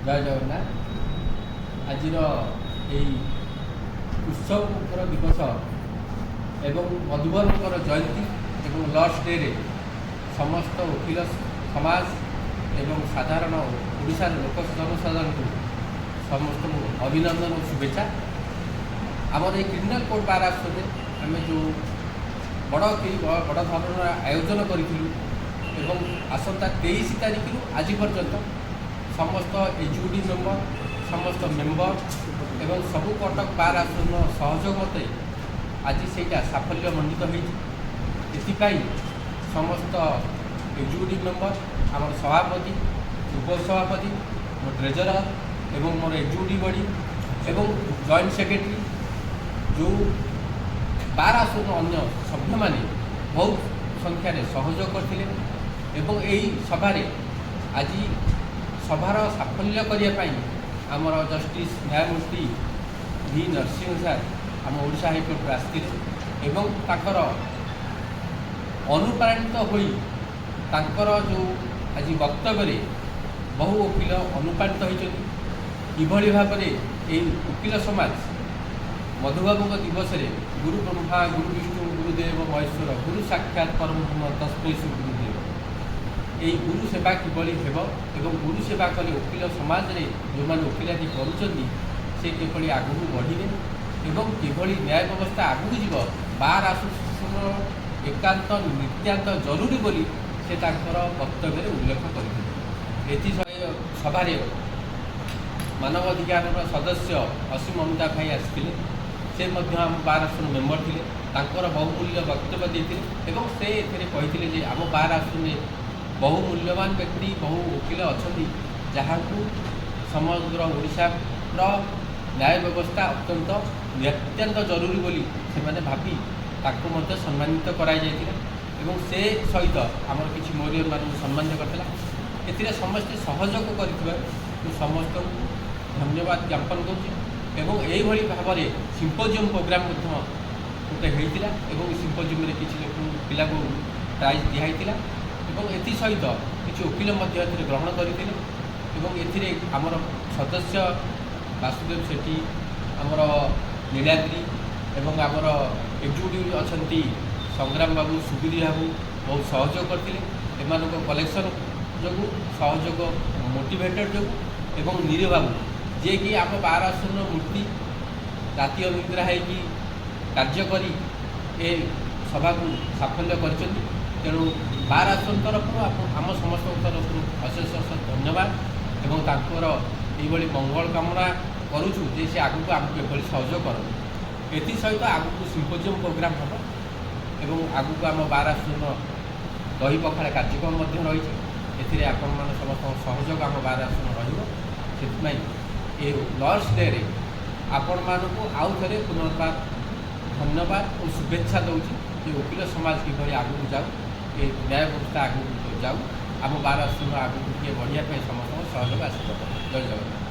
जय जगन्नाथ आज उत्सव दिवस एवं मधुबाबूर जयंती एवं लॉर्ड्स डे रे समस्त वकील समाज एवं साधारण ओडिशार लोक जनसाधारण को समस्त अभिनंदन और शुभेच्छा। आमर ये क्रिमिनाल कोर्ट बार आसते आम जो बड़ धरण आयोजन करूँ आसंता 23 तारिख आज पर्यंत समस्त एचओडी मेम्बर समस्त मेम्बर एवं सबू कटक बार आसन सहयोग मत आज से साफल्य मंडित होती समस्त एचओडी मेम्बर आम सभापति उपसभापति मो ट्रेजरर एवं मोर एचओडी बॉडी एवं जॉइंट सेक्रेटरी जो बार आसन अन्य सभ्य माने बहुत संख्यार सहयोग करते सभारे आज सभार साफल्य करने आमर जस्टिस न्यायमूर्ति वी नरसिंह सार आम ओडिशा हाईकोर्ट आसते ताकर अनुप्राणित होई ताकर जो आज वक्तव्य बहु वकील अनुप्राणित होती किभली भाव में वकील समाज मधुबाबू दिवस रे गुरु ब्रह्मा गुरु विष्णु गुरुदेव महेश्वर गुरु साक्षात परम तस्मै गुरुदेव यही गुरु सेवा किभली हेब एवं गुरु सेवा कले वकील समाज रे जो मैंने वकिलाती करुँच से किभली आगू बढ़े एवं किभली न्याय व्यवस्था आगू जीव बार आसोसिएशन एकांत नित्यांत जरूरी बोली से ताकर वक्तव्य उल्लेख करते सभारे मानवाधिकार सदस्य असीम अमिता भाई आसते से आम बार आसन मेम्बर थे बहुमूल्य वक्तव्य देते से कही आम बार आसन में बहुमूल्यवान व्यक्ति बहु वकील अच्छा जहाँ समग्र ओडिशार न्याय व्यवस्था अत्यंत नित्यांत जरूरी बोली से भावी ताकू सम्मानित कराई से सहित आम कि मोरियर मान सम्मानित करता ए समस्ते सहयोग कर समस्त धन्यवाद ज्ञापन करुँच भाव में सिम्पोजियम प्रोग्राम गोटे होता सिम्पोजियम किसी लोक पिला प्राइज दिखाई एथि सहित किसी वकील ग्रहण करते आमर सदस्य वासुदेव सेठी आमर नीलाद्री एवं आमर एचओडी अच्छा संग्राम बाबू सुबिरी बाबू बहुत सहयोग करते एम कलेक्शन जो सहयोग मोटिवेटेड जो एवं नीर बाबू जे कि आम बार आसन मूर्ति राति अनिद्रा है कार्य करी ए सभा को साफल्य कर तेणु बार आसन तरफ आम समस्त तरफ अशेष अशेष धन्यवाद एवं तांकर ये मंगल कामना करुचु जे से आगू आमको एभली सहयोग कर एथि सहित आगू सिम्पोजियम प्रोग्राम हम एवं आगू आम बार आसन दही पखाड़ कार्यक्रम रही आपण मान समस्त सहयोग आम बार आसन रही ये लॉर्ड्स डे रे आपण मानू आउ थे पुनर्बार धन्यवाद और शुभेच्छा दूसरी कि वकील समाज किभली आगू जाऊ ये न्याय व्यवस्था आगू जाऊ आम बार आसन आगू बढ़िया समस्त सहयोग आशीर्वाद जय जगन्नाथ।